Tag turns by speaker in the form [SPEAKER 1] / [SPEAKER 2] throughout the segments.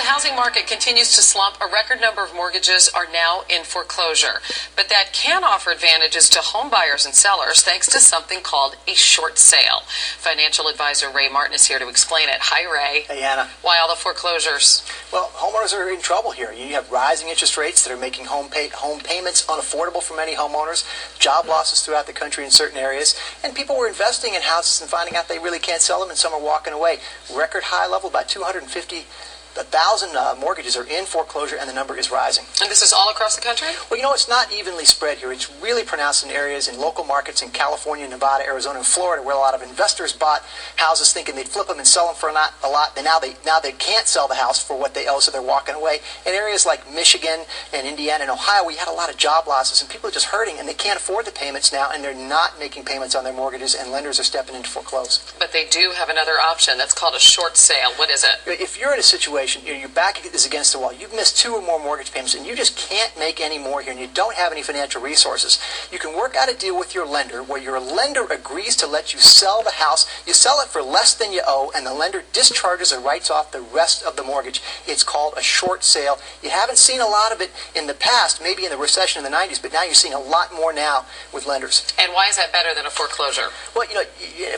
[SPEAKER 1] housing market continues to slump, a record number of mortgages are now in foreclosure. But that can offer advantages to home buyers and sellers thanks to something called a short sale. Financial advisor Ray Martin is here to explain it. Hi, Ray.
[SPEAKER 2] Hey, Anna.
[SPEAKER 1] Why all the foreclosures?
[SPEAKER 2] Well, homeowners are in trouble here. You have rising interest rates that are making home payments unaffordable for many homeowners, job losses throughout the country in certain areas, and people were investing in houses and finding out they really can't sell them, and some are walking away. Record high level, about 250,000 mortgages are in foreclosure, and the number is rising.
[SPEAKER 1] And this is all across the country?
[SPEAKER 2] Well, it's not evenly spread here. It's really pronounced in areas, in local markets in California, Nevada, Arizona, and Florida, where a lot of investors bought houses thinking they'd flip them and sell them for a lot. Now they can't sell the house for what they owe, so they're walking away. In areas like Michigan and Indiana and Ohio, we had a lot of job losses, and people are just hurting, and they can't afford the payments now, and they're not making payments on their mortgages, and lenders are stepping in to foreclose.
[SPEAKER 1] But they do have another option. That's called a short sale. What is it?
[SPEAKER 2] If you're in a situation, your back is against the wall, you've missed 2 or more mortgage payments, and you just can't make any more here, and you don't have any financial resources, you can work out a deal with your lender where your lender agrees to let you sell the house. You sell it for less than you owe, and the lender discharges or writes off the rest of the mortgage. It's called a short sale. You haven't seen a lot of it in the past, maybe in the recession in the 90s, but now you're seeing a lot more now with lenders.
[SPEAKER 1] And why is that better than a foreclosure?
[SPEAKER 2] Well,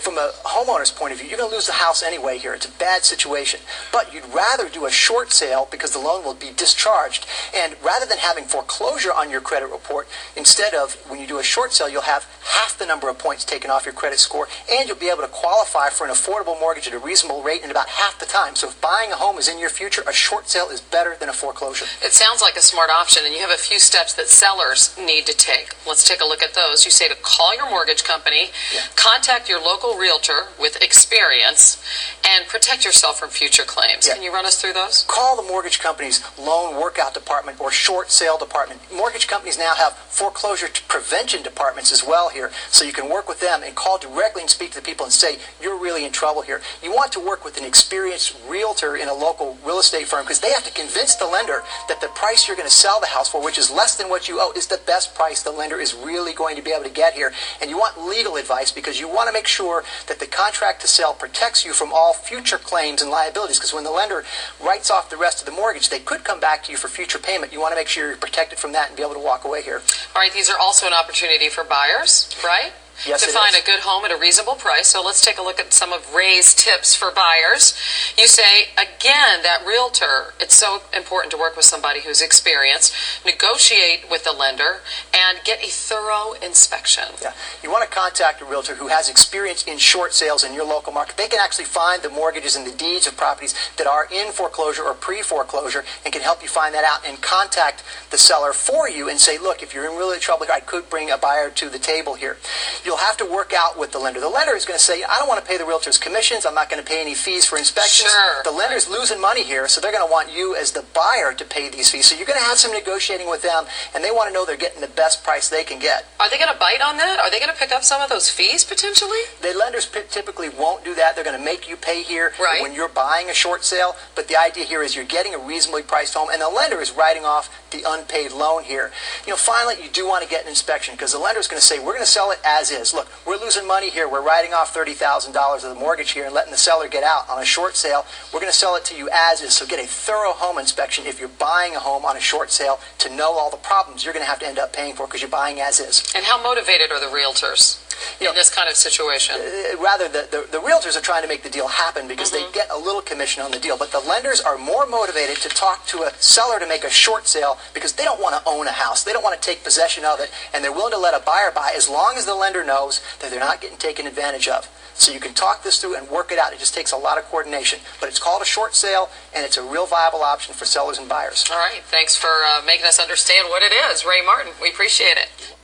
[SPEAKER 2] from a homeowner's point of view, you're going to lose the house anyway here. It's a bad situation. But you'd rather do a short sale because the loan will be discharged. And rather than having foreclosure on your credit report, instead of, when you do a short sale, you'll have half the number of points taken off your credit score, and you'll be able to qualify for an affordable mortgage at a reasonable rate in about half the time. So if buying a home is in your future, a short sale is better than a foreclosure.
[SPEAKER 1] It sounds like a smart option, and you have a few steps that sellers need to take. Let's take a look at those. You say to call your mortgage company, contact your local realtor with experience, and protect yourself from future claims. Can you run us through those?
[SPEAKER 2] Call the mortgage company's loan workout department or short sale department. Mortgage companies now have foreclosure prevention departments as well here, so you can work with them and call directly and speak to the people and say, you're really in trouble here. You want to work with an experienced realtor in a local real estate firm because they have to convince the lender that the price you're going to sell the house for, which is less than what you owe, is the best price the lender is really going to be able to get here. And you want legal advice because you want to make sure that the contract to sell protects you from all future claims and liabilities, because when the lender writes off the rest of the mortgage, they could come back to you for future payment. You want to make sure you're protected from that and be able to walk away here.
[SPEAKER 1] All right, these are also an opportunity for buyers, right?
[SPEAKER 2] Yes,
[SPEAKER 1] to find a good home at a reasonable price. So let's take a look at some of Ray's tips for buyers. You say, again, that realtor, it's so important to work with somebody who's experienced, negotiate with the lender, and get a thorough inspection.
[SPEAKER 2] Yeah. You want to contact a realtor who has experience in short sales in your local market. They can actually find the mortgages and the deeds of properties that are in foreclosure or pre-foreclosure and can help you find that out and contact the seller for you and say, look, if you're in really trouble here, I could bring a buyer to the table here. You'll have to work out with the lender. The lender is going to say, I don't want to pay the realtor's commissions. I'm not going to pay any fees for inspections.
[SPEAKER 1] Sure.
[SPEAKER 2] The lender's losing money here, so they're going to want you as the buyer to pay these fees. So you're going to have some negotiating with them, and they want to know they're getting the best price they can get.
[SPEAKER 1] Are they going to bite on that? Are they going to pick up some of those fees potentially?
[SPEAKER 2] The lenders typically won't do that. They're going to make you pay here when you're buying a short sale. But the idea here is you're getting a reasonably priced home, and the lender is writing off the unpaid loan here. Finally, you do want to get an inspection because the lender is going to say, we're going to sell it as is. Look, we're losing money here. We're writing off $30,000 of the mortgage here and letting the seller get out on a short sale. We're going to sell it to you as is. So get a thorough home inspection if you're buying a home on a short sale to know all the problems you're going to have to end up paying for because you're buying as is.
[SPEAKER 1] And how motivated are the realtors in this kind of situation?
[SPEAKER 2] Rather, the realtors are trying to make the deal happen because they get a little commission on the deal. But the lenders are more motivated to talk to a seller to make a short sale because they don't want to own a house. They don't want to take possession of it. And they're willing to let a buyer buy as long as the lender knows that they're not getting taken advantage of. So you can talk this through and work it out. It just takes a lot of coordination. But it's called a short sale, and it's a real viable option for sellers and buyers.
[SPEAKER 1] All right. Thanks for making us understand what it is. Ray Martin, we appreciate it.